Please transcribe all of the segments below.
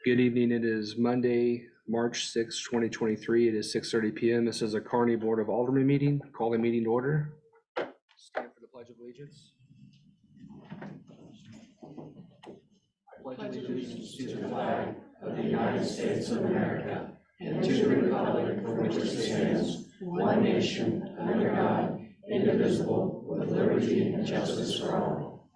Good evening. It is Monday, March 6, 2023. It is 6:30 p.m. This is a Kearney Board of Aldermen meeting. Call the meeting to order. Stand for the Pledge of Allegiance. I pledge allegiance to the flag of the United States of America and to the republic for which it stands, one nation, under God, indivisible, with liberty and justice for all.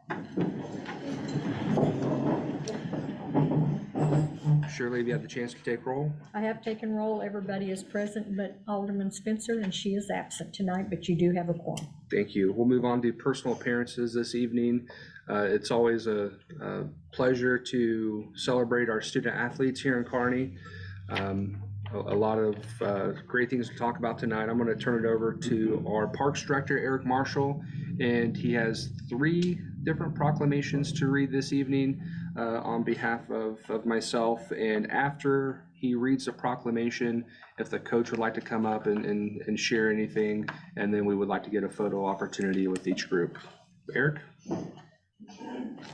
Shirley, have you had the chance to take roll? I have taken roll. Everybody is present but Alderman Spencer, and she is absent tonight, but you do have a quorum. Thank you. We'll move on to personal appearances this evening. It's always a pleasure to celebrate our student athletes here in Kearney. A lot of great things to talk about tonight. I'm going to turn it over to our Parks Director, Eric Marshall, and he has 3 different proclamations to read this evening on behalf of myself. And after he reads the proclamation, if the coach would like to come up and share anything, and then we would like to get a photo opportunity with each group. Eric?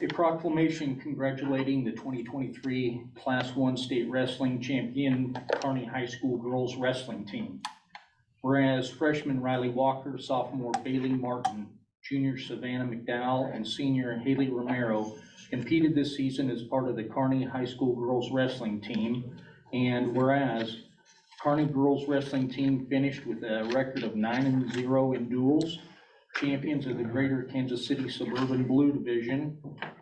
A proclamation congratulating the 2023 Class 1 State Wrestling Champion Kearney High School Girls Wrestling Team. Whereas freshman Riley Walker, sophomore Bailey Martin, junior Savannah McDowell, and senior Haley Romero competed this season as part of the Kearney High School Girls Wrestling Team. And whereas Kearney Girls Wrestling Team finished with a record of 9-0 in duels, champions of the Greater Kansas City Suburban Blue Division,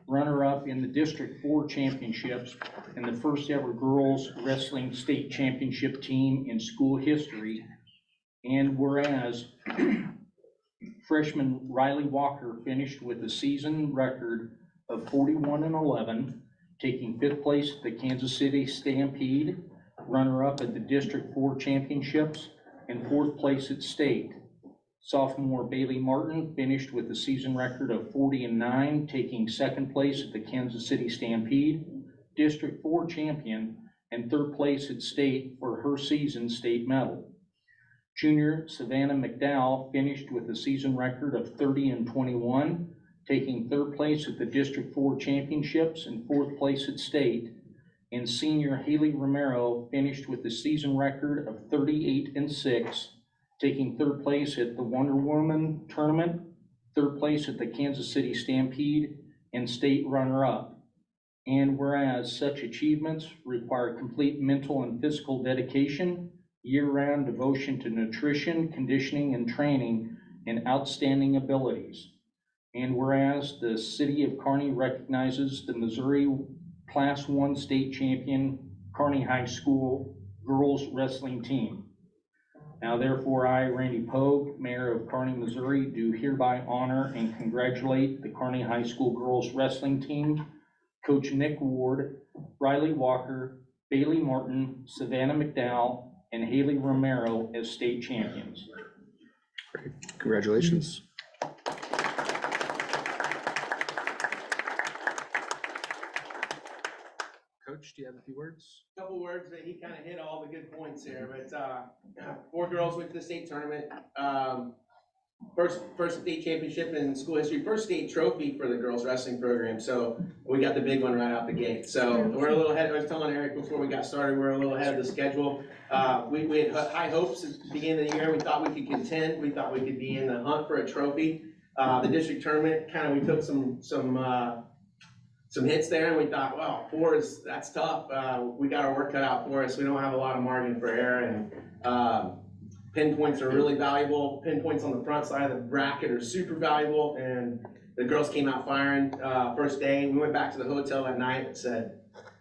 runner-up in the District 4 Championships, and the first ever girls wrestling state championship team in school history. And whereas freshman Riley Walker finished with a season record of 41-11, taking 5th place at the Kansas City Stampede, runner-up at the District 4 Championships, and 4th place at state. Sophomore Bailey Martin finished with a season record of 40-9, taking 2nd place at the Kansas City Stampede, District 4 champion, and 3rd place at state for her season state medal. Junior Savannah McDowell finished with a season record of 30-21, taking 3rd place at the District 4 championships and 4th place at state. And senior Haley Romero finished with a season record of 38-6, taking 3rd place at the Wonder Woman tournament, 3rd place at the Kansas City Stampede, and state runner-up. And whereas such achievements require complete mental and physical dedication, year-round devotion to nutrition, conditioning, and training, and outstanding abilities. And whereas the city of Kearney recognizes the Missouri Class 1 state champion Kearney High School girls wrestling team. Now therefore I, Randy Pogue, Mayor of Kearney, Missouri, do hereby honor and congratulate the Kearney High School girls wrestling team, Coach Nick Ward, Riley Walker, Bailey Martin, Savannah McDowell, and Haley Romero as state champions. Great. Congratulations. Coach, do you have a few words? A couple words that he kind of hit all the good points here, but 4 girls went to the state tournament. First state championship in school history, first state trophy for the girls wrestling program. So we got the big one right out the gate. So we're a little ahead. I was telling Eric before we got started, we're a little ahead of the schedule. We had high hopes at the beginning of the year. We thought we could contend. We thought we could be in the hunt for a trophy. The district tournament, we took some hits there, and we thought, well, 4 that's tough. We got our work cut out for us. We don't have a lot of margin for error, and pinpoints are really valuable. Pinpoints on the front side of the bracket are super valuable, and the girls came out firing first day. We went back to the hotel that night and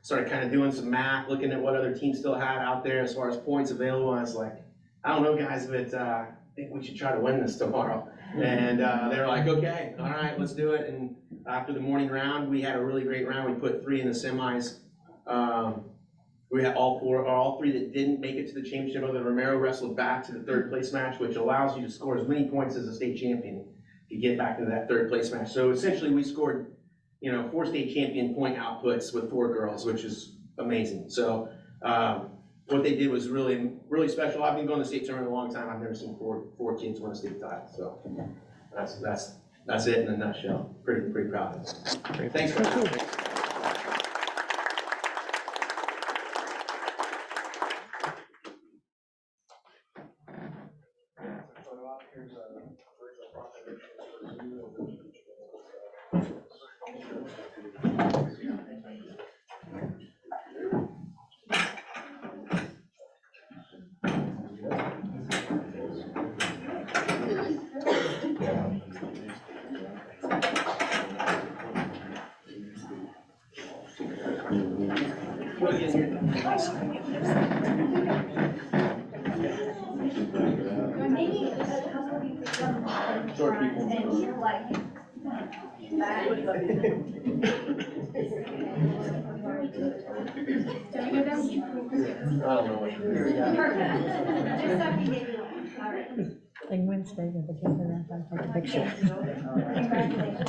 started kind of doing some math, looking at what other teams still had out there as far as points available. And I was like, I don't know, guys, but I think we should try to win this tomorrow. And they were like, okay, all right, let's do it. And after the morning round, we had a really great round. We put 3 in the semis. We had all 3 that didn't make it to the championship. Other than Romero wrestled back to the 3rd place match, which allows you to score as many points as a state champion to get back into that 3rd place match. So essentially, we scored, 4 state champion point outputs with 4 girls, which is amazing. So what they did was really, really special. I've been going to state tournament a long time. I've never seen four kids win a state title. So that's it in a nutshell. Pretty proud of it. Great. Thanks for having me. Short people. I don't know what. Thing Wednesday, they'll be coming around and take a picture.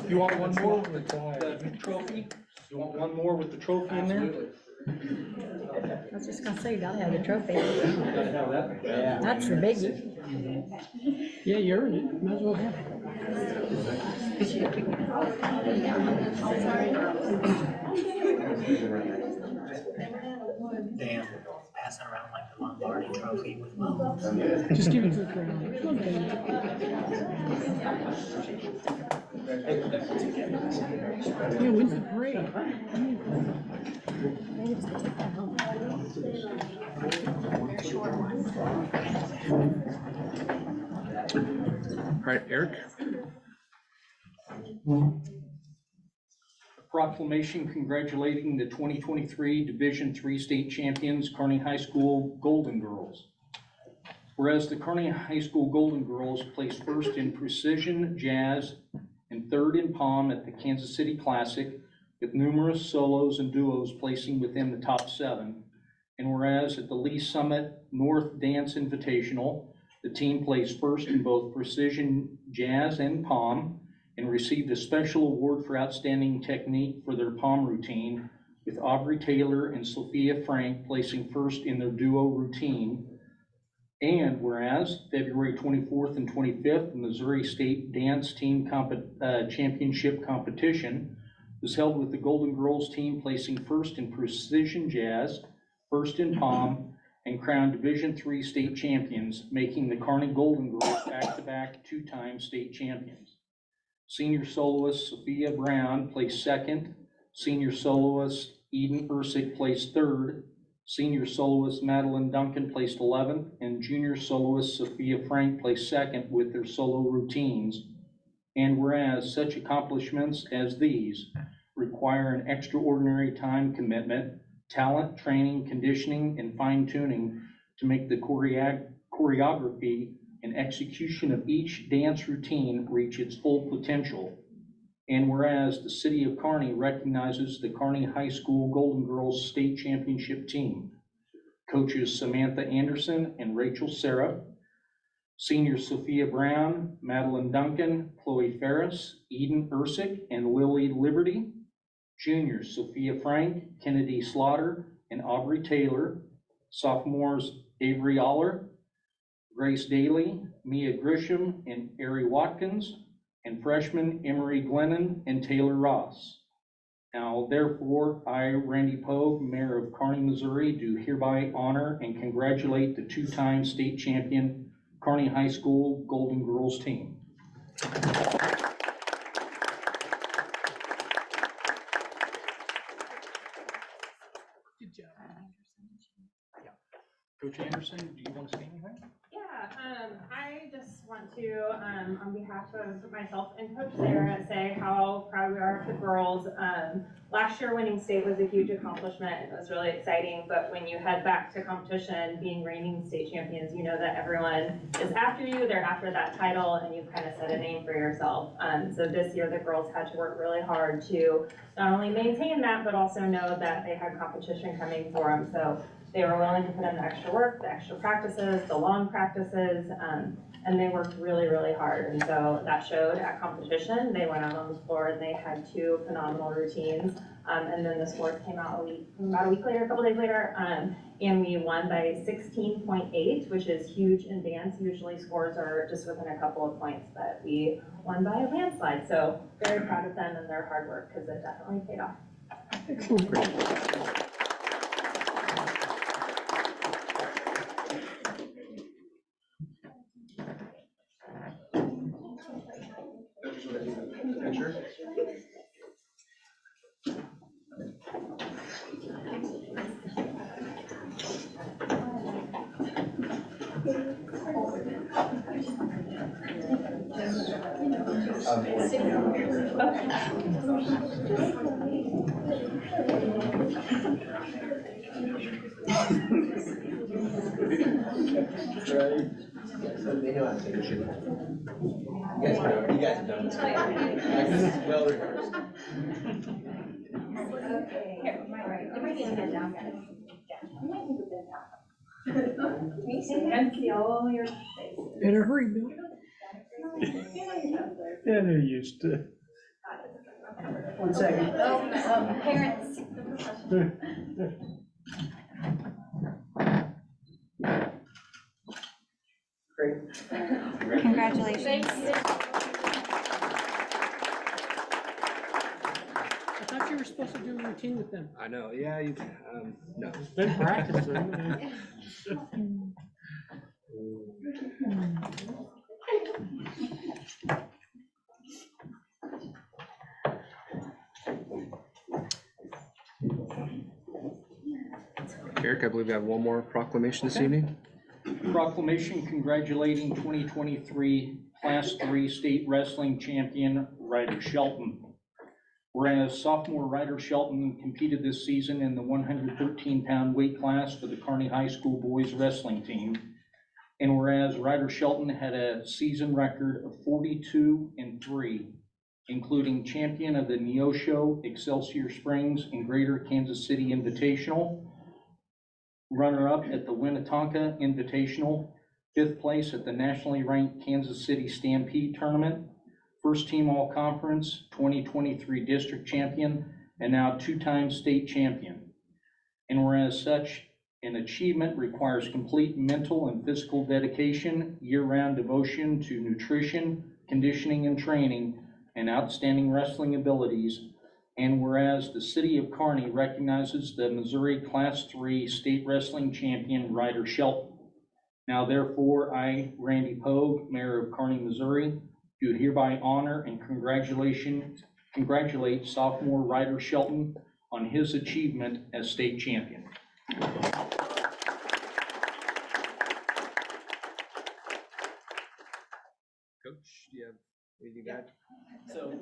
You want one more with the trophy? You want one more with the trophy in there? I was just gonna say, you gotta have the trophy. Gotta have that. That's the biggie. Yeah, you earned it, might as well have it. Damn, passing around like the Lombardi trophy with Just give it to the crowd. Okay. Yeah, when's the parade? All right, Eric? Proclamation congratulating the 2023 Division III state champions, Kearney High School Golden Girls. Whereas the Kearney High School Golden Girls placed first in precision, jazz, and third in palm at the Kansas City Classic, with numerous solos and duos placing within the top 7. And whereas at the Lee Summit North Dance Invitational, the team placed first in both precision, jazz, and palm, and received a special award for outstanding technique for their palm routine, with Aubrey Taylor and Sophia Frank placing first in their duo routine. And whereas February 24th and 25th, the Missouri State Dance Team Championship competition was held with the Golden Girls team placing first in precision jazz, first in palm, and crowned Division III state champions, making the Kearney Golden Girls back-to-back two-time state champions. Senior soloist Sophia Brown placed second, senior soloist Eden Ursick placed third, senior soloist Madeline Duncan placed 11th, and junior soloist Sophia Frank placed second with their solo routines. And whereas such accomplishments as these require an extraordinary time commitment, talent, training, conditioning, and fine-tuning to make the choreography and execution of each dance routine reach its full potential. And whereas the city of Kearney recognizes the Kearney High School Golden Girls State Championship team, coaches Samantha Anderson and Rachel Serra, senior Sophia Brown, Madeline Duncan, Chloe Ferris, Eden Ursick, and Lily Liberty, juniors Sophia Frank, Kennedy Slaughter, and Aubrey Taylor, sophomores Avery Aller, Grace Daly, Mia Grisham, and Ari Watkins, and freshmen Emery Glennon and Taylor Ross. Now, therefore, I, Randy Pogue, Mayor of Kearney, Missouri, do hereby honor and congratulate the two-time state champion Kearney High School Golden Girls team. Good job. Coach Anderson, do you want to say anything? Yeah, I just want to, on behalf of myself and Coach Sarah, say how proud we are of the girls. Last year winning state was a huge accomplishment. It was really exciting, but when you head back to competition, being reigning state champions, you know that everyone is after you, they're after that title, and you've kind of set a name for yourself. So this year the girls had to work really hard to not only maintain that, but also know that they had competition coming for them. So they were willing to put in the extra work, the extra practices, the long practices, and they worked really, really hard. And so that showed at competition. They went out on the floor and they had 2 phenomenal routines. And then the scores came out about a week later, a couple days later, and we won by 16.8, which is huge in dance. Usually scores are just within a couple of points, but we won by a landslide. So very proud of them and their hard work, because it definitely paid off. Excellent. Picture? You guys have done this. This is well rehearsed. In a hurry, Bill. Yeah, they're used to. 1 second. Parents. Congratulations. I thought you were supposed to do a routine with them. I know, yeah, no. Been practicing. Eric, I believe we have one more proclamation this evening. Proclamation congratulating 2023 Class 3 State Wrestling Champion Ryder Shelton. Whereas sophomore Ryder Shelton competed this season in the 113-pound weight class for the Kearney High School boys wrestling team. And whereas Ryder Shelton had a season record of 42-3, including champion of the Neosho, Excelsior Springs, and Greater Kansas City Invitational, runner-up at the Winnetonka Invitational, 5th place at the nationally ranked Kansas City Stampede Tournament, first team all-conference, 2023 district champion, and now 2-time state champion. And whereas such an achievement requires complete mental and physical dedication, year-round devotion to nutrition, conditioning, and training, and outstanding wrestling abilities, and whereas the city of Kearney recognizes the Missouri Class 3 State Wrestling Champion Ryder Shelton. Now therefore, I, Randy Pogue, Mayor of Kearney, Missouri, do hereby honor and congratulate sophomore Ryder Shelton on his achievement as state champion. Coach, do you have anything to add? So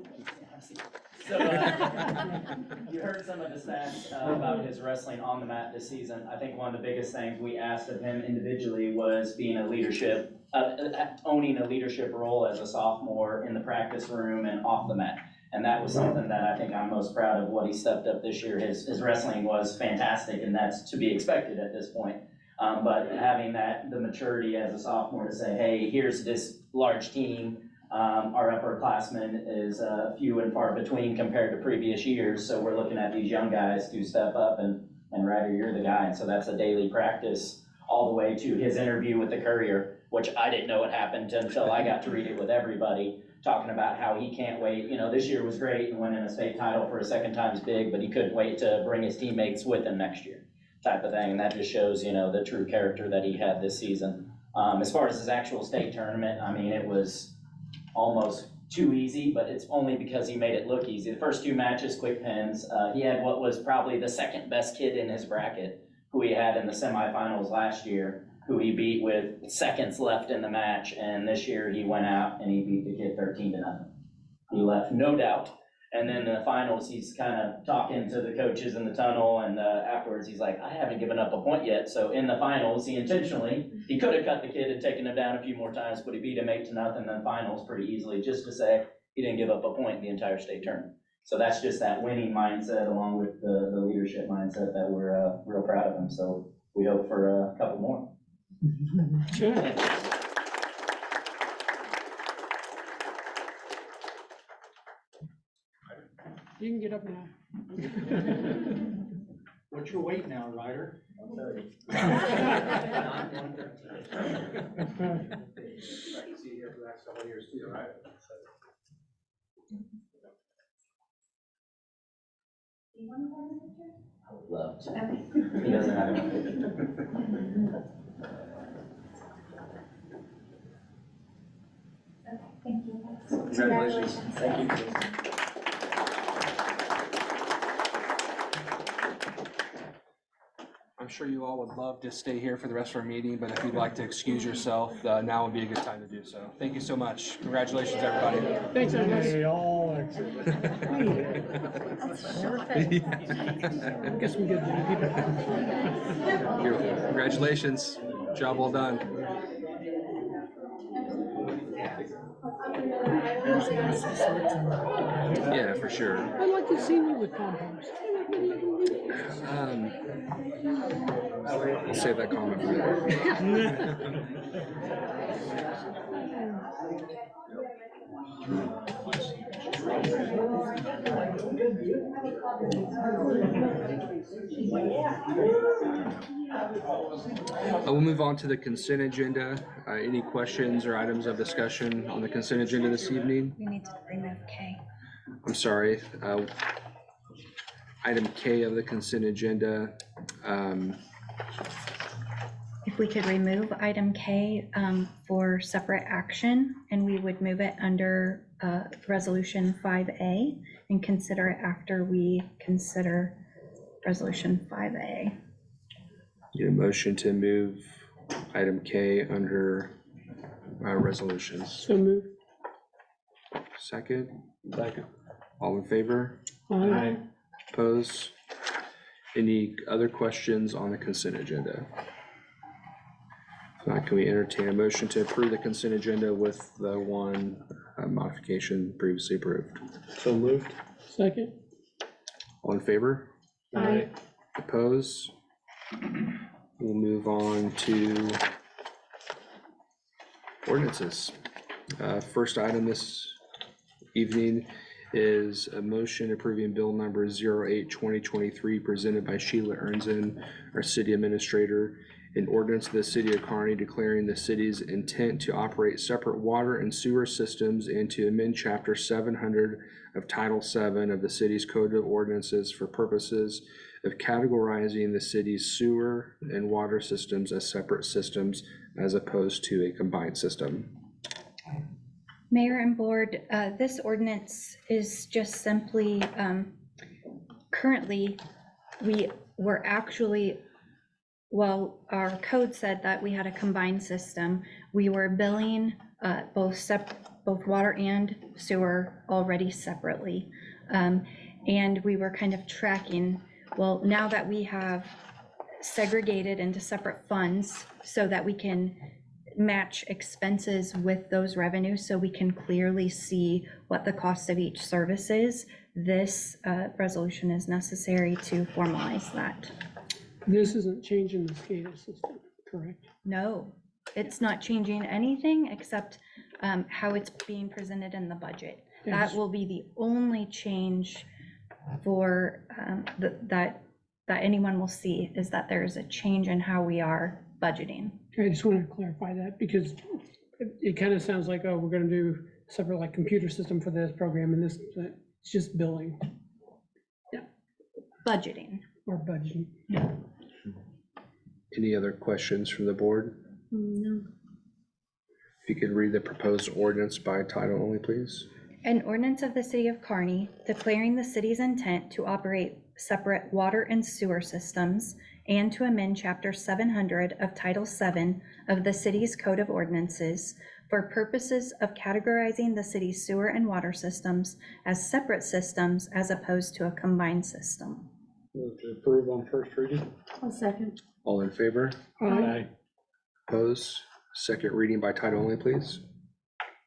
you heard some of the stats about his wrestling on the mat this season. I think one of the biggest things we asked of him individually was being owning a leadership role as a sophomore in the practice room and off the mat. And that was something that I think I'm most proud of what he stepped up this year. His wrestling was fantastic, and that's to be expected at this point. But having the maturity as a sophomore to say, hey, here's this large team. Our upperclassmen is few and far between compared to previous years, so we're looking at these young guys to step up, and Ryder, you're the guy. And so that's a daily practice all the way to his interview with the Courier, which I didn't know what happened until I got to read it with everybody, talking about how he can't wait. You know, this year was great and winning a state title for a second time's big, but he couldn't wait to bring his teammates with him next year, type of thing. And that just shows, you know, the true character that he had this season. As far as his actual state tournament, I mean, it was almost too easy, but it's only because he made it look easy. The first 2 matches, quick pins. He had what was probably the second best kid in his bracket, who he had in the semifinals last year, who he beat with seconds left in the match. And this year he went out and he beat the kid 13-0. He left no doubt. And then in the finals, he's kind of talking to the coaches in the tunnel, and afterwards he's like, I haven't given up a point yet. So in the finals, he could have cut the kid and taken him down a few more times, but he beat him 8-0 in the finals pretty easily, just to say he didn't give up a point in the entire state tournament. So that's just that winning mindset along with the leadership mindset that we're real proud of him. So we hope for a couple more. You can get up now. What's your weight now, Ryder? 130. See you here for the next couple of years too, right? I would love to. He doesn't have any picture. Thank you. Congratulations. Thank you. I'm sure you all would love to stay here for the rest of our meeting, but if you'd like to excuse yourself, now would be a good time to do so. Thank you so much. Congratulations, everybody. Thanks, everybody. They all exit. Got some good people. Congratulations. Job well done. Yeah, for sure. I'd like to see you with compost. I'll save that comment for later. We'll move on to the consent agenda. Any questions or items of discussion on the consent agenda this evening? We need to remove K. I'm sorry. Item K of the consent agenda. If we could remove item K for separate action, and we would move it under resolution 5A and consider it after we consider resolution 5A. Need a motion to move item K under resolutions. So move. Second, Second. all in favor? Aye. Opposed? Any other questions on the consent agenda? If not, can we entertain a motion to approve the consent agenda with the one modification previously approved? So moved. Second. All in favor? Aye. Opposed? We'll move on to ordinances. First item this evening is a motion approving bill number 08-2023 presented by Sheila Ernzen, our city administrator, an ordinance of the city of Kearney declaring the city's intent to operate separate water and sewer systems and to amend chapter 700 of Title 7 of the city's code of ordinances for purposes of categorizing the city's sewer and water systems as separate systems as opposed to a combined system. Mayor and board, this ordinance is just simply, currently, we were actually, well, our code said that we had a combined system. We were billing both water and sewer already separately. And we were kind of tracking, well, now that we have segregated into separate funds so that we can match expenses with those revenues so we can clearly see what the cost of each service is, this resolution is necessary to formalize that. This isn't changing the SCADA system, correct? No, it's not changing anything except how it's being presented in the budget. That will be the only change for that anyone will see, is that there is a change in how we are budgeting. I just wanted to clarify that because it kind of sounds like, oh, we're gonna do separate like computer system for this program and this, it's just billing Budgeting. or budgeting. Any other questions from the board? No. If you could read the proposed ordinance by title only, please. An ordinance of the city of Kearney declaring the city's intent to operate separate water and sewer systems and to amend chapter 700 of Title 7 of the city's code of ordinances for purposes of categorizing the city's sewer and water systems as separate systems as opposed to a combined system. Move to approve on first reading. I'll second. All in favor? Aye. Opposed? Second reading by title only, please.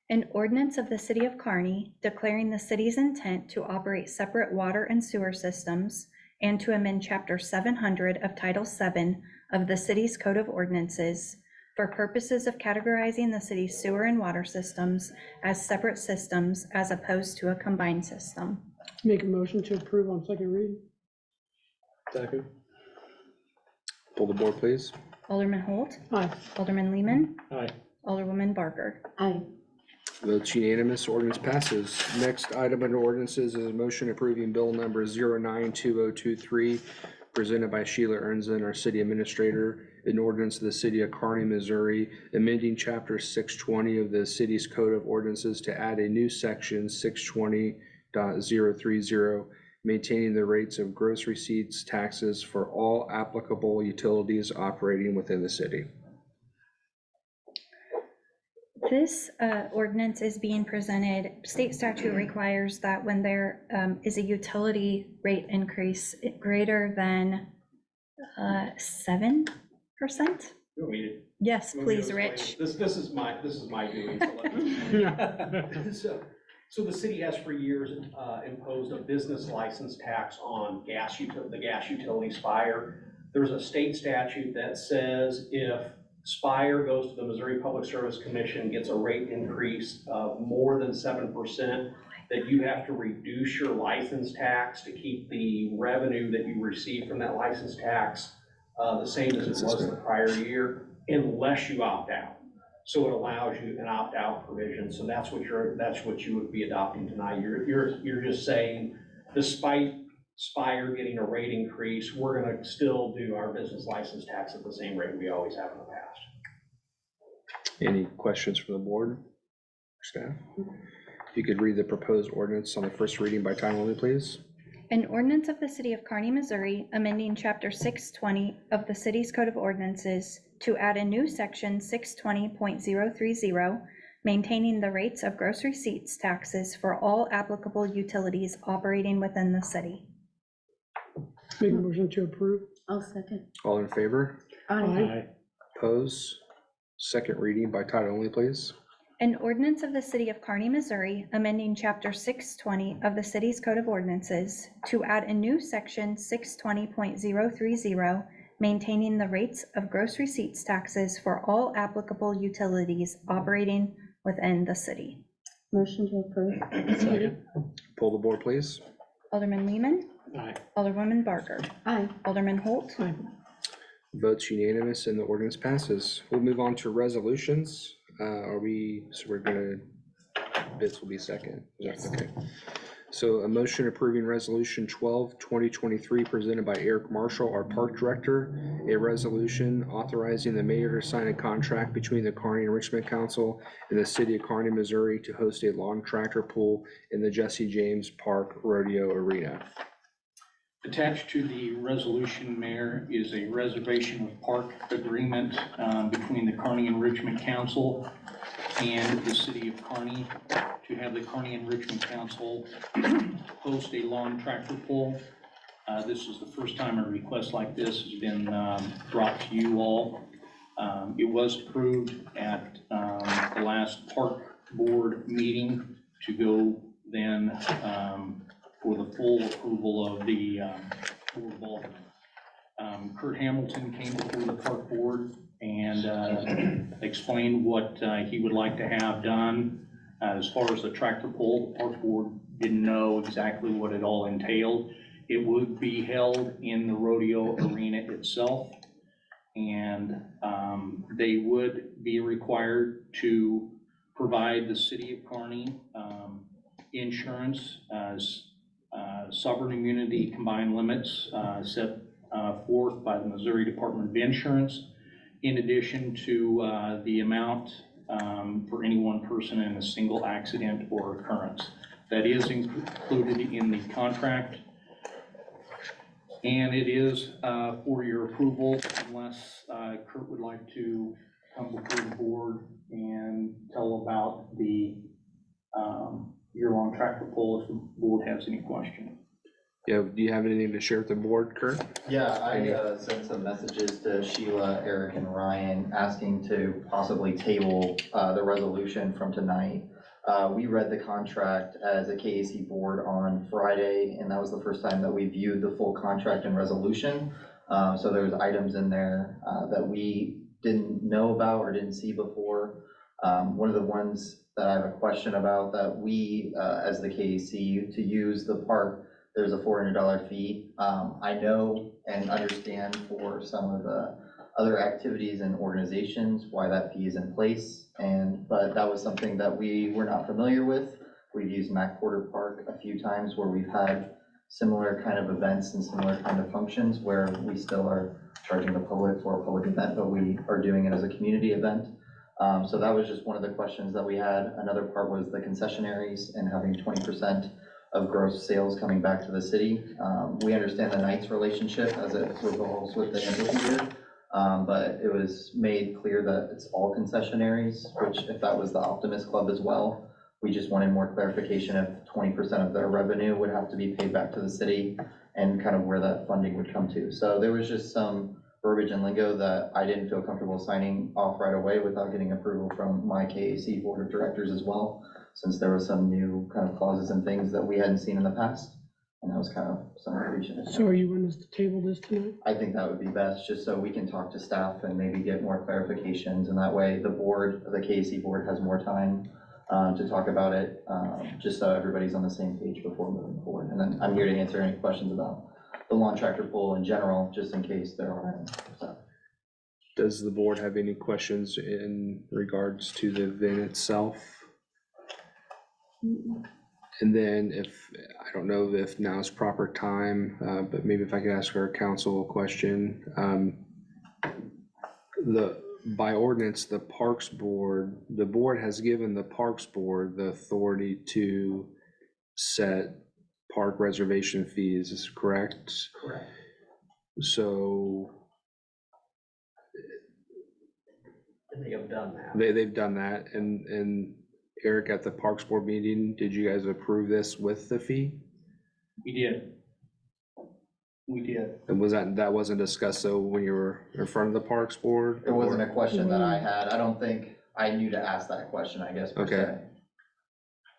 An ordinance of the city of Kearney declaring the city's intent to operate separate water and sewer systems and to amend chapter 700 of Title 7 of the city's code of ordinances for purposes of categorizing the city's sewer and water systems as separate systems as opposed to a combined system. Make a motion to approve on second reading. Second. Pull the board, please. Alderman Holt, Aye. Alderman Lehman, Aye. Alderwoman Barker. Aye. Votes unanimous, ordinance passes. Next item under ordinances is a motion approving bill number 092023 presented by Sheila Ernzen, our city administrator, an ordinance of the city of Kearney, Missouri, amending chapter 620 of the city's code of ordinances to add a new section 620.030, maintaining the rates of gross receipts taxes for all applicable utilities operating within the city. This ordinance is being presented, state statute requires that when there is a utility rate increase greater than 7%. Yes, Let me please, explain. Rich. This is my doing, so let me. So the city has for years imposed a business license tax on the gas utility Spire. There's a state statute that says if Spire goes to the Missouri Public Service Commission, gets a rate increase of more than 7%, that you have to reduce your license tax to keep the revenue that you receive from that license tax the same as it was the prior year, unless you opt out. So it allows you an opt-out provision. So that's what you would be adopting tonight. You're just saying, despite Spire getting a rate increase, we're gonna still do our business license tax at the same rate we always have in the past. Any questions from the board or staff? If you could read the proposed ordinance on the first reading by title only, please. An ordinance of the City of Kearney, Missouri, amending Chapter 620 of the city's Code of Ordinances to add a new section 620.030, maintaining the rates of gross receipts taxes for all applicable utilities operating within the city. Make a motion to approve. I'll second. All in favor? Aye. Oppose? Second reading by title only, please. An ordinance of the City of Kearney, Missouri, amending Chapter 620 of the city's Code of Ordinances to add a new section 620.030, maintaining the rates of gross receipts taxes for all applicable utilities operating within the city. Motion to approve. Second. Pull the board, please. Alderman Lehman, Aye. Alderwoman Barker, Aye. Alderman Holt, Aye. Votes unanimous and the ordinance passes. We'll move on to resolutions. We're gonna, Vince will be second. Yes. Okay. So a motion approving resolution 12/2023 presented by Eric Marshall, our park director. A resolution authorizing the mayor to sign a contract between the Kearney and Richmond Council and the city of Kearney, Missouri to host a lawn tractor pull in the Jesse James Park Rodeo Arena. Attached to the resolution, Mayor, is a reservation of park agreement between the Kearney and Richmond Council and the city of Kearney to have the Kearney and Richmond Council host a lawn tractor pull. This is the first time a request like this has been brought to you all. It was approved at the last park board meeting to go then for the full approval of the board of Aldermen. Kurt Hamilton came before the park board and explained what he would like to have done. As far as the tractor pull, the park board didn't know exactly what it all entailed. It would be held in the rodeo arena itself, and they would be required to provide the city of Kearney insurance as sovereign immunity combined limits set forth by the Missouri Department of Insurance, in addition to the amount for any one person in a single accident or occurrence. That is included in the contract, and it is for your approval unless Kurt would like to come before the board and tell about the year-long tractor pull if the board has any question. Yeah, do you have anything to share with the board, Kurt? Yeah, I sent some messages to Sheila, Eric, and Ryan asking to possibly table the resolution from tonight. We read the contract as a KAC board on Friday, and that was the first time that we viewed the full contract and resolution. So there was items in there that we didn't know about or didn't see before. One of the ones that I have a question about that we, as the KAC, to use the park, there's a $400 fee. I know and understand for some of the other activities and organizations why that fee is in place, but that was something that we were not familiar with. We've used Mac Porter Park a few times where we've had similar kind of events and similar kind of functions where we still are charging the public for a public event, but we are doing it as a community event. So that was just one of the questions that we had. Another part was the concessionaries and having 20% of gross sales coming back to the city. We understand the Knights relationship as it revolves with the amphitheater, but it was made clear that it's all concessionaries, which if that was the Optimist Club as well, we just wanted more clarification if 20% of their revenue would have to be paid back to the city and kind of where that funding would come to. So there was just some verbiage and lingo that I didn't feel comfortable signing off right away without getting approval from my KAC board of directors as well, since there were some new kind of clauses and things that we hadn't seen in the past. And that was kind of some of the reason. So are you wanting us to table this tonight? I think that would be best, just so we can talk to staff and maybe get more clarifications, and that way the board, the KAC board has more time to talk about it, just so everybody's on the same page before moving forward. And then I'm here to answer any questions about the lawn tractor pull in general, just in case there are any. So. Does the board have any questions in regards to the event itself? And then I don't know if now is proper time, but maybe if I could ask our council a question. By ordinance, the board has given the Parks Board the authority to set park reservation fees, is correct? Correct. So They have done that. they've done that, and Eric, at the Parks Board meeting, did you guys approve this with the fee? We did. We did. And that wasn't discussed, so when you were in front of the Parks Board? It wasn't a question that I had. I don't think I knew to ask that question, I guess, per Okay. se.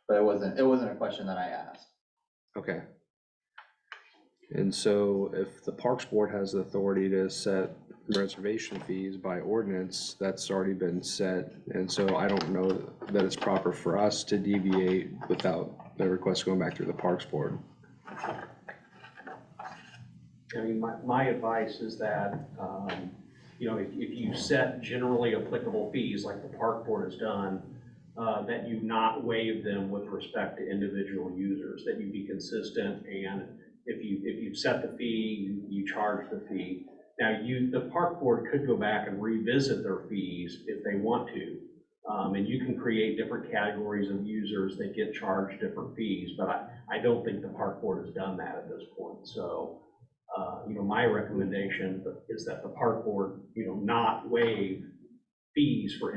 But it wasn't a question that I asked. Okay. And so if the Parks Board has the authority to set reservation fees by ordinance, that's already been set. And so I don't know that it's proper for us to deviate without the request going back through the Parks Board. I mean, my advice is that, if you set generally applicable fees like the park board has done, that you not waive them with respect to individual users, that you be consistent, and if you set the fee, you charge the fee. Now, the park board could go back and revisit their fees if they want to, and you can create different categories of users that get charged different fees, but I don't think the park board has done that at this point. So, my recommendation is that the park board, not waive fees for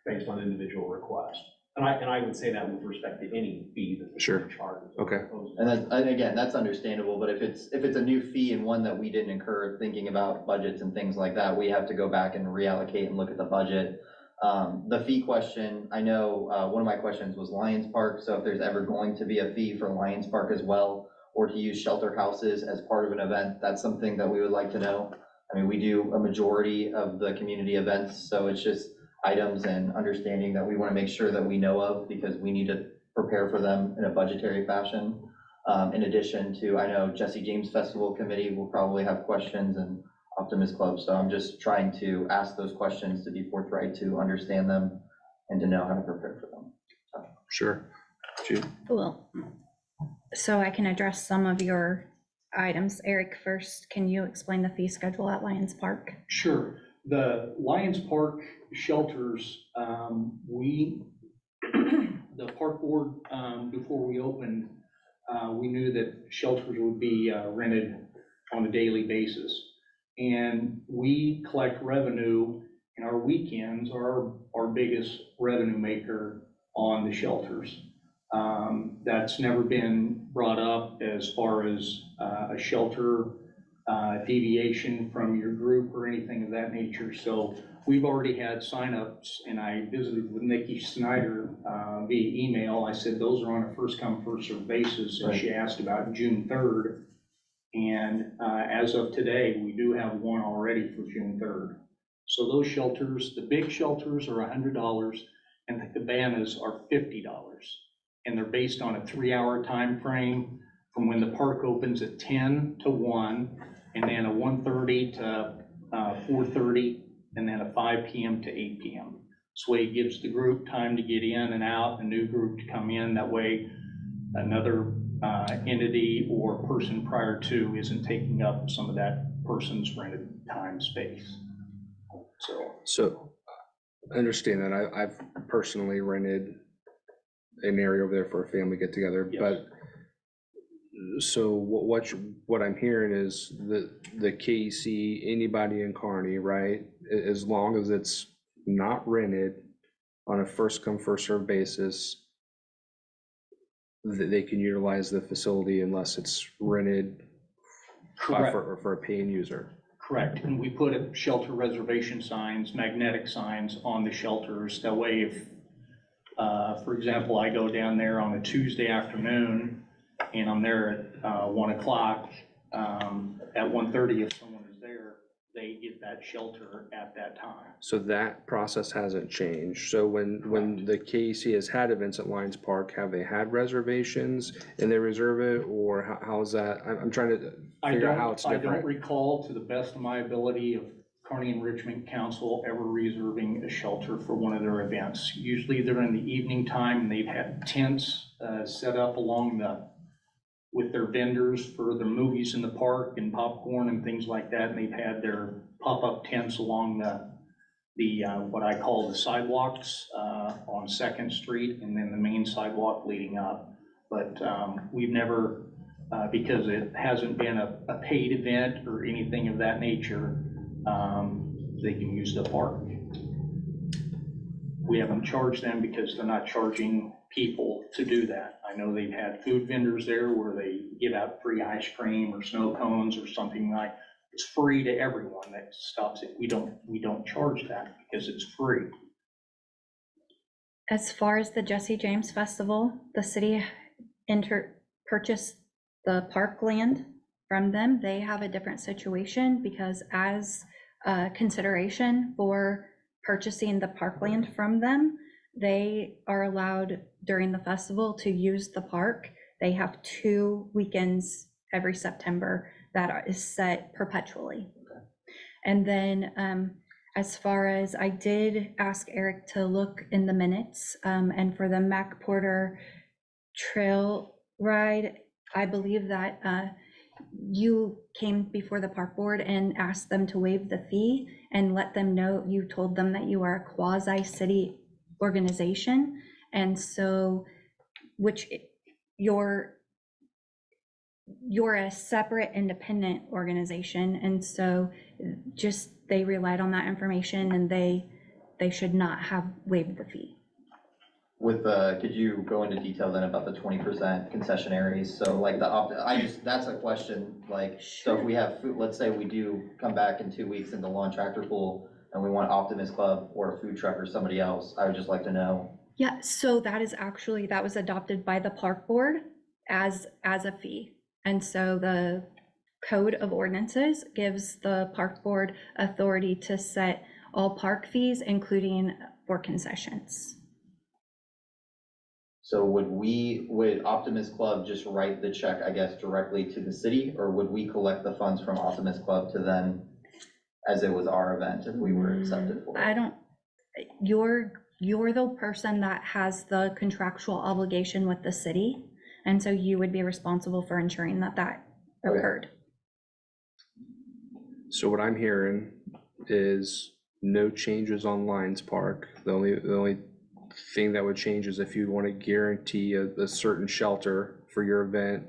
based on individual request. And I would say that with respect to any fee that the Sure. city charges. Okay. And again, that's understandable, but if it's a new fee and one that we didn't incur thinking about budgets and things like that, we have to go back and reallocate and look at the budget. The fee question, I know, one of my questions was Lions Park, so if there's ever going to be a fee for Lions Park as well, or to use shelter houses as part of an event, that's something that we would like to know. I mean, we do a majority of the community events, so it's just items and understanding that we want to make sure that we know of, because we need to prepare for them in a budgetary fashion. In addition to, I know Jesse James Festival Committee will probably have questions, and Optimist Club, so I'm just trying to ask those questions to be forthright, to understand them and to know how to prepare for them. Sure. Jude? Well, so I can address some of your items. Eric, first, can you explain the fee schedule at Lions Park? Sure. The Lions Park shelters, the park board, before we opened, we knew that shelters would be rented on a daily basis. And we collect revenue, and our weekends are our biggest revenue maker on the shelters. That's never been brought up as far as a shelter deviation from your group or anything of that nature. So we've already had signups, and I visited with Nikki Snyder via email. I said those are on a first come, first served basis, and she asked about June 3rd. And as of today, we do have one already for June 3rd. So those shelters, the big shelters are $100, and the cabanas are $50. And they're based on a 3-hour time frame from when the park opens at 10 to 1, and then a 1:30 to 4:30, and then a 5 p.m. to 8 p.m. This way it gives the group time to get in and out, a new group to come in. That way another entity or person prior to isn't taking up some of that person's rented time space. So I understand that. I've personally rented an area over there for a family get together, Yes. but so what I'm hearing is the KC, anybody in Kearney, right? As long as it's not rented on a first come, first served basis, they can utilize the facility unless it's rented Correct. for a paying user. Correct, and we put shelter reservation signs, magnetic signs on the shelters. That way if, for example, I go down there on a Tuesday afternoon and I'm there at 1 o'clock, at 1:30, if someone is there, they get that shelter at that time. So that process hasn't changed. So when the KEC has had events at Lions Park, have they had reservations and they reserve it, or how's that? I'm trying to figure out how it's I don't different. recall, to the best of my ability, of Kearney Enrichment Council ever reserving a shelter for one of their events. Usually they're in the evening time, and they've had tents set up along with their vendors for their movies in the park and popcorn and things like that. And they've had their pop-up tents along the what I call the sidewalks on 2nd Street, and then the main sidewalk leading up. But we've never, because it hasn't been a paid event or anything of that nature, they can use the park. We haven't charged them because they're not charging people to do that. I know they've had food vendors there where they give out free ice cream or snow cones or something like. It's free to everyone that stops it. We don't charge that because it's free. As far as the Jesse James Festival, the city purchased the parkland from them. They have a different situation because as consideration for purchasing the parkland from them, they are allowed during the festival to use the park. They have 2 weekends every September that is set perpetually. Okay. And then as far as, I did ask Eric to look in the minutes, and for the Mac Porter Trail ride, I believe that you came before the park board and asked them to waive the fee and let them know, you told them that you are a quasi-city organization. And so, which you're a separate independent organization. And so just, they relied on that information, and they should not have waived the fee. With could you go into detail then about the 20% concessionaries? So like that's a question, like, so if we have food, let's say we do come back in 2 weeks in the lawn tractor pool and we want Optimist Club or a food truck or somebody else, I would just like to know. Yeah, so that was adopted by the park board as a fee. And so the code of ordinances gives the park board authority to set all park fees, including for concessions. So would Optimist Club just write the check, I guess, directly to the city, or would we collect the funds from Optimist Club to them as it was our event if we were accepted for it? You're the person that has the contractual obligation with the city, and so you would be responsible for ensuring that occurred. So what I'm hearing is no changes on Lions Park. The only thing that would change is if you want to guarantee a certain shelter for your event,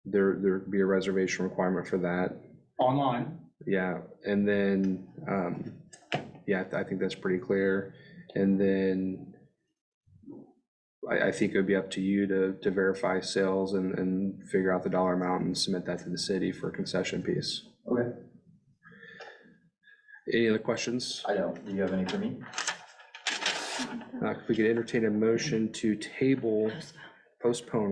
there'd be a reservation requirement for that. Online. Yeah, and then, I think that's pretty clear. And then I think it would be up to you to verify sales and figure out the dollar amount and submit that to the city for a concession piece. Okay. Any other questions? I don't. Do you have any for me? If we could entertain a motion to postpone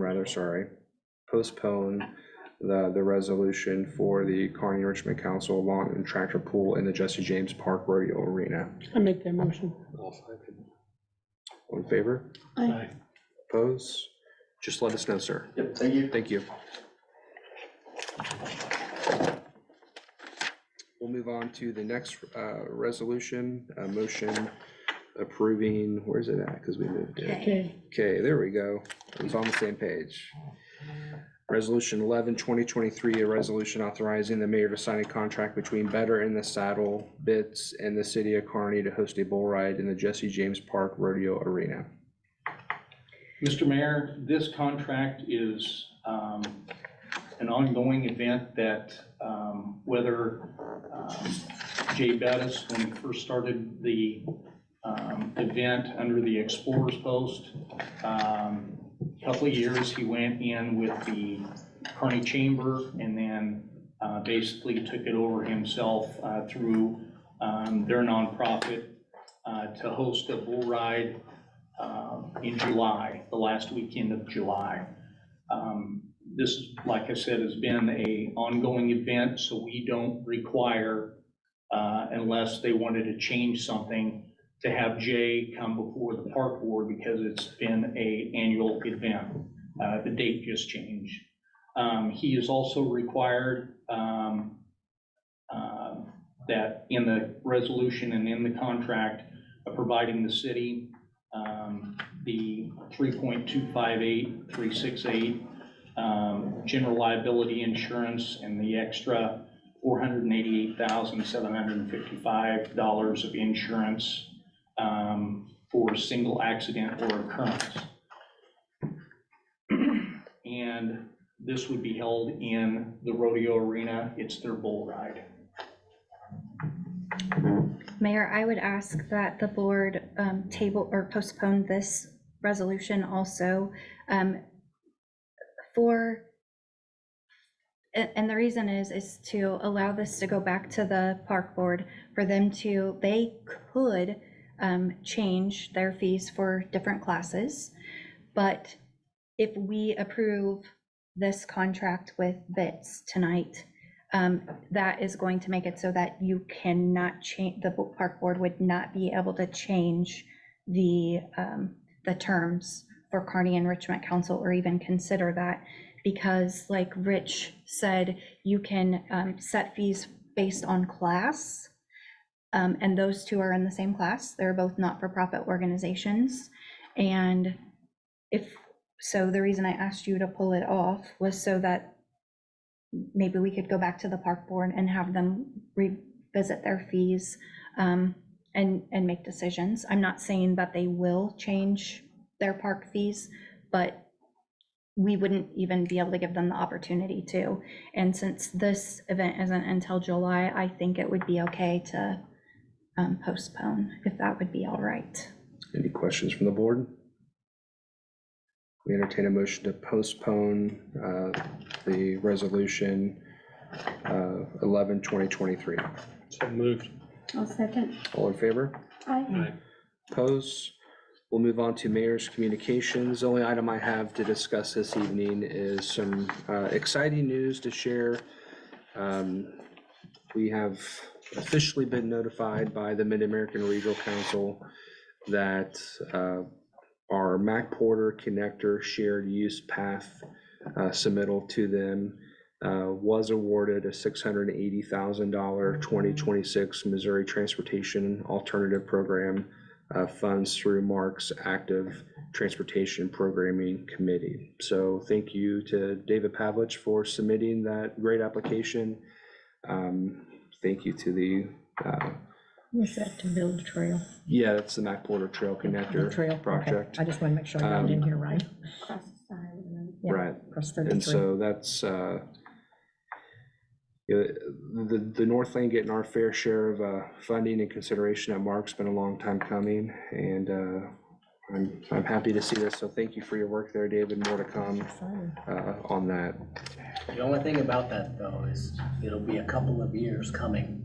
the resolution for the Kearney Enrichment Council lawn and tractor pool in the Jesse James Park Rodeo Arena. I make that motion. All in favor? Aye. Opposed? Just let us know, sir. Yep, thank you. Thank you. We'll move on to the next resolution, a motion approving, where's it at? Because we moved it. Okay, there we go. It was on the same page. Resolution 11, 2023, a resolution authorizing the mayor to sign a contract between Better in the Saddle Bits and the city of Kearney to host a bull ride in the Jesse James Park Rodeo Arena. Mr. Mayor, this contract is an ongoing event that whether Jay Bettis, when he first started the event under the Explorers Post, couple of years he went in with the Kearney Chamber, and then basically took it over himself through their nonprofit to host a bull ride in July, the last weekend of July. This, like I said, has been an ongoing event, so we don't require, unless they wanted to change something, to have Jay come before the park board because it's been an annual event. The date just changed. He is also required that in the resolution and in the contract providing the city the 3.258368 general liability insurance and the extra $488,755 of insurance for single accident or occurrence. And this would be held in the rodeo arena. It's their bull ride. Mayor, I would ask that the board table or postpone this resolution also and the reason is to allow this to go back to the park board for them to, they could change their fees for different classes. But if we approve this contract with BITS tonight, that is going to make it so that you cannot change, the park board would not be able to change the terms for Kearney Enrichment Council or even consider that, because like Rich said, you can set fees based on class, and those two are in the same class. They're both not-for-profit organizations. And so the reason I asked you to pull it off was so that maybe we could go back to the park board and have them revisit their fees and make decisions. I'm not saying that they will change their park fees, but we wouldn't even be able to give them the opportunity to. And since this event isn't until July, I think it would be okay to postpone, if that would be all right. Any questions from the board? We entertain a motion to postpone the resolution 11/2023. So moved. I'll second. All in favor? Aye. Opposed? We'll move on to mayor's communications. The only item I have to discuss this evening is some exciting news to share. We have officially been notified by the Mid-American Regional Council that our Mac Porter connector shared use path submittal to them was awarded a $680,000 2026 Missouri Transportation Alternative Program funds through Mark's active transportation programming committee. So thank you to David Pavlich for submitting that great application. Thank you to the Is that to build a trail? yeah, it's the Mac Porter Trail Connector Trail project. Okay. I just want to make sure I got it in here right. Across the side and then. Yeah, Right. Across And 33. so that's the North Lane getting our fair share of funding and consideration at Mark's been a long time coming, and I'm happy to see this. So thank you for your work there, David. More to come on that. The only thing about that though is it'll be a couple of years coming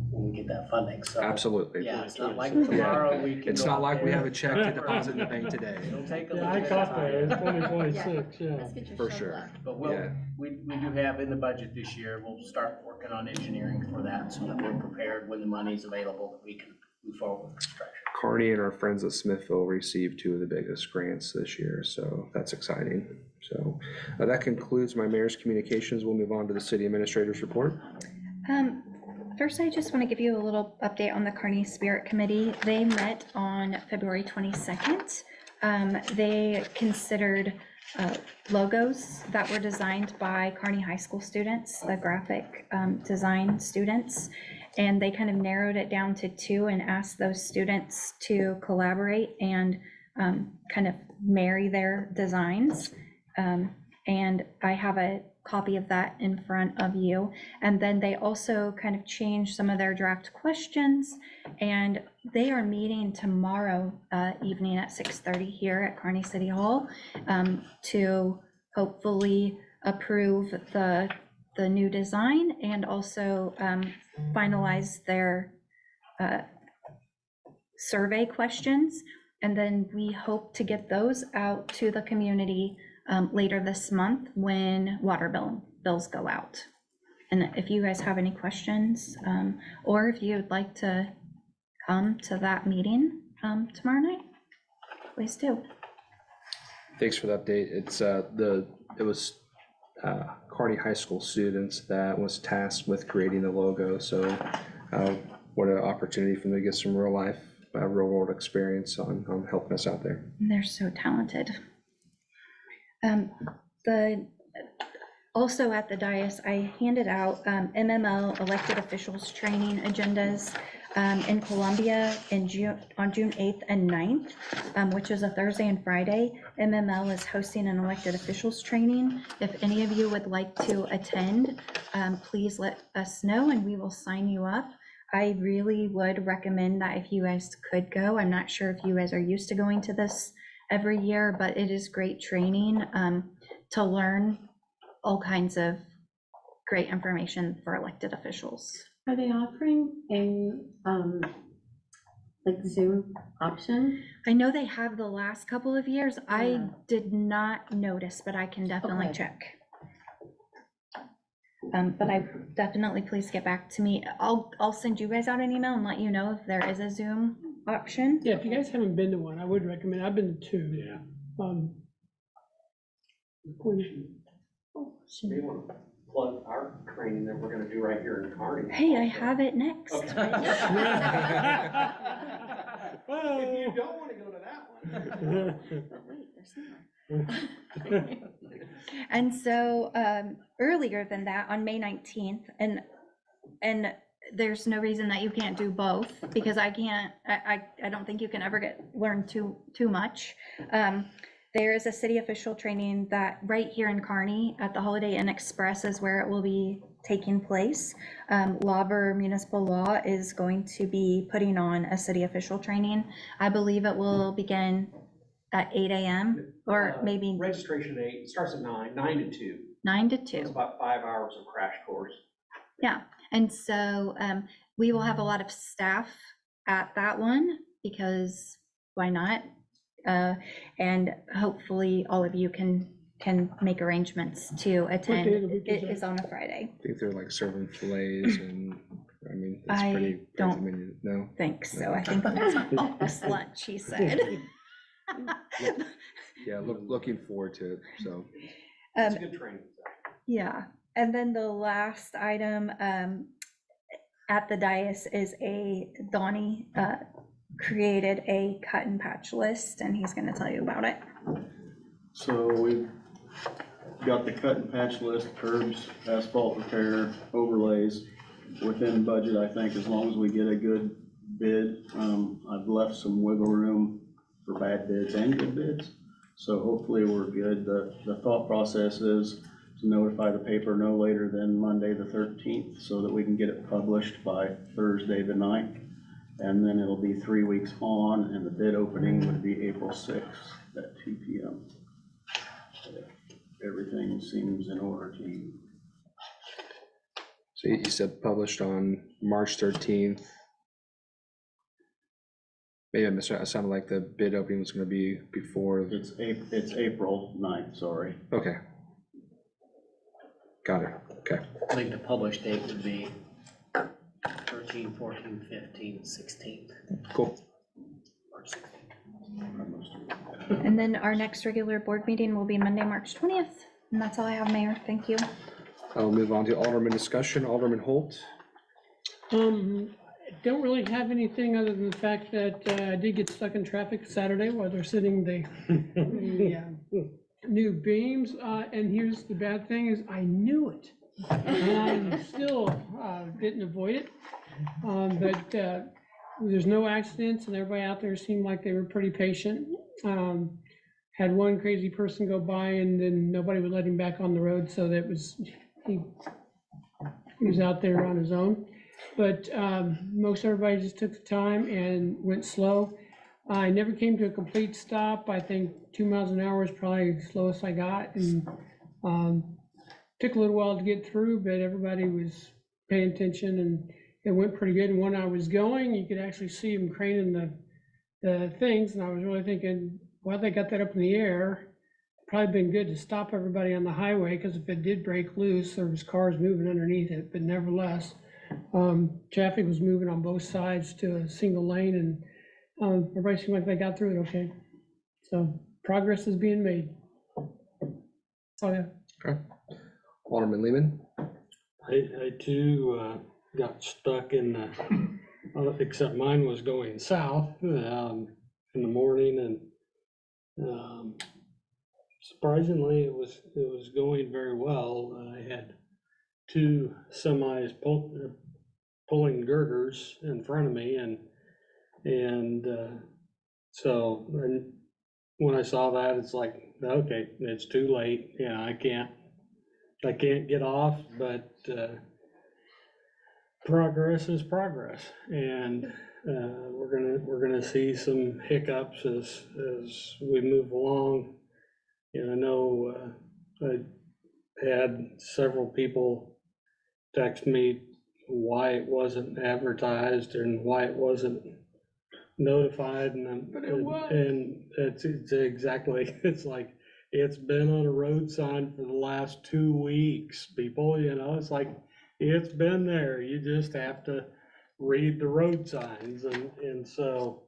when we get that funding, so. Absolutely. Yeah, it's not like tomorrow we can. It's go not out like we there. have a check to deposit in the bank today. It'll take a Yeah, little I bit of caught that, it's time. 2026, yeah. Let's get your For shovel sure. out. But Yeah. we do have in the budget this year, we'll start working on engineering for that so that we're prepared when the money's available, that we can move forward with construction. Kearney and our friends at Smithville received two of the biggest grants this year, so that's exciting. So that concludes my mayor's communications. We'll move on to the city administrator's report. First, I just want to give you a little update on the Kearney Spirit Committee. They met on February 22nd. They considered logos that were designed by Kearney High School students, the graphic design students, and they kind of narrowed it down to two and asked those students to collaborate and kind of marry their designs. And I have a copy of that in front of you. And then they also kind of changed some of their draft questions, and they are meeting tomorrow evening at 6:30 here at Kearney City Hall to hopefully approve the the new design and also finalize their survey questions. And then we hope to get those out to the community later this month when water bills go out. And if you guys have any questions, or if you'd like to come to that meeting tomorrow night, please do. Thanks for the update. It was Kearney High School students that was tasked with creating the logo. So what an opportunity for them to get some real life, real world experience on helping us out there. They're so talented. Also at the dais, I handed out MML elected officials training agendas in Columbia on June 8th and 9th, which is a Thursday and Friday. MML is hosting an elected officials training. If any of you would like to attend, please let us know and we will sign you up. I really would recommend that if you guys could go. I'm not sure if you guys are used to going to this every year, but it is great training to learn all kinds of great information for elected officials. Are they offering a like Zoom option? I know they have the last couple of years. Yeah. I did not notice, but I can definitely Okay. check. But I definitely, please get back to me. I'll send you guys out an email and let you know if there is a Zoom option. Yeah, if you guys haven't been to one, I would recommend, I've been to two. Yeah. May want to plug our training that we're gonna do right here in Kearney. Hey, I have it next. Okay. If you don't want to go to that one. And so earlier than that, on May 19th, and there's no reason that you can't do both, because I don't think you can ever learn too much. There is a city official training that right here in Kearney at the Holiday Inn Express is where it will be taking place. Lauber Municipal Law is going to be putting on a city official training. I believe it will begin at 8 a.m. or maybe Registration 8, it starts at 9 to 2. 9 to So 2. it's about 5 hours of crash course. Yeah, and so we will have a lot of staff at that one because why not? And hopefully all of you can make arrangements to attend. day of the week is It that? is on a Friday. I think they're like serving fillets and, I mean, it's I pretty don't crazy menu. No? Think so. I think that's office lunch, he said. Yeah, looking forward to it, so. It's a good training. Yeah, and then the last item at the dais is Donnie created a cut and patch list, and he's gonna tell you about it. So we've got the cut and patch list, curbs, asphalt repair, overlays, within budget, I think, as long as we get a good bid. I've left some wiggle room for bad bids and good bids, so hopefully we're good. The thought process is to notify the paper no later than Monday the 13th, so that we can get it published by Thursday the 9th. And then it'll be 3 weeks on, and the bid opening would be April 6th at 2 p.m. Everything seems in order to you. So you said published on March 13th. Maybe I missed it. It sounded like the bid opening was gonna be before. It's April 9th, sorry. Okay. Got it, okay. I think the published date would be 13, 14, 15, 16th. Cool. March 16th. And then our next regular board meeting will be Monday, March 20th. And that's all I have, Mayor. Thank you. I'll move on to Alderman discussion. Alderman Holt. Don't really have anything other than the fact that I did get stuck in traffic Saturday while they're sitting the new beams. And here's the bad thing is I knew it. And I still didn't avoid it. But there's no accidents and everybody out there seemed like they were pretty patient. Had one crazy person go by and then nobody would let him back on the road, so that was, he was out there on his own. But most everybody just took the time and went slow. I never came to a complete stop. I think 2 miles an hour is probably the slowest I got, and took a little while to get through, but everybody was paying attention and it went pretty good. And when I was going, you could actually see them craning the things, and I was really thinking, well, they got that up in the air. Probably been good to stop everybody on the highway, because if it did break loose, there was cars moving underneath it, but nevertheless, traffic was moving on both sides to a single lane, and everybody seemed like they got through it okay. So progress is being made. Oh, yeah. Okay. Alderman Lehman? I too got stuck in except mine was going south in the morning, and surprisingly it was going very well. I had two semis pulling girders in front of me, and so when I saw that, it's like, okay, it's too late. Yeah, I can't get off, but progress is progress, and we're gonna see some hiccups as we move along. And I know I had several people text me why it wasn't advertised and why it wasn't notified, But it was. and it's exactly, it's like, it's been on a road sign for the last 2 weeks, people, it's like, it's been there, you just have to read the road signs, and so,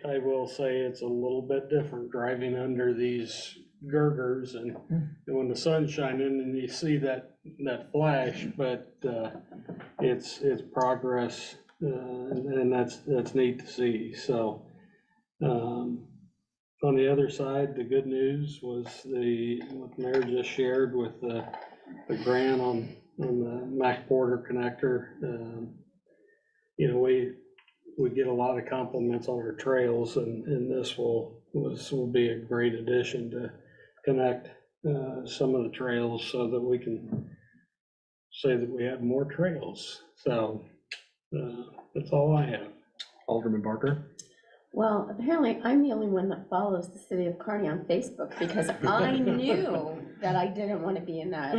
I will say it's a little bit different driving under these girders, and when the sun's shining and you see that flash, but it's progress, and that's neat to see. So on the other side, the good news was what the mayor just shared with the grant on the Mac Border connector. We get a lot of compliments on our trails, and this will be a great addition to connect some of the trails so that we can say that we have more trails. So that's all I have. Alderman Barker? Well, apparently I'm the only one that follows the city of Kearney on Facebook, because I knew that I didn't want to be in that.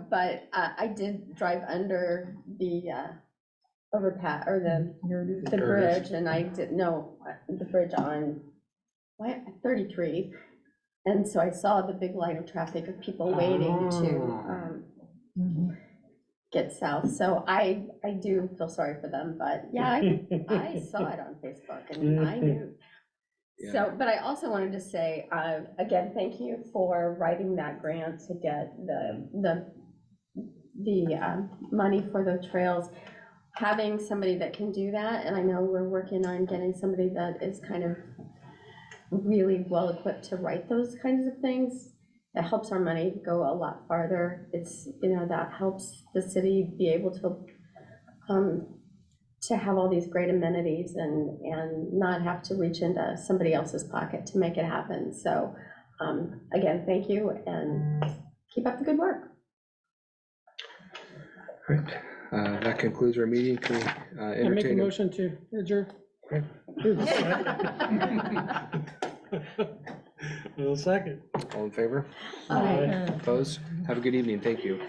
But I did drive under the overpass, or the bridge, and I didn't know the bridge on 33. And so I saw the big line of traffic of people waiting to get south. So I do feel sorry for them, but yeah, I saw it on Facebook and I knew. Yeah. So, but I also wanted to say, again, thank you for writing that grant to get the money for the trails. Having somebody that can do that, and I know we're working on getting somebody that is kind of really well equipped to write those kinds of things. It helps our money go a lot farther. It's, that helps the city be able to have all these great amenities and not have to reach into somebody else's pocket to make it happen. So again, thank you, and keep up the good work. Great. That concludes our meeting. Can we I make a entertain? motion to adjourn. Well, second. All in favor? Aye. Opposed? Have a good evening. Thank you.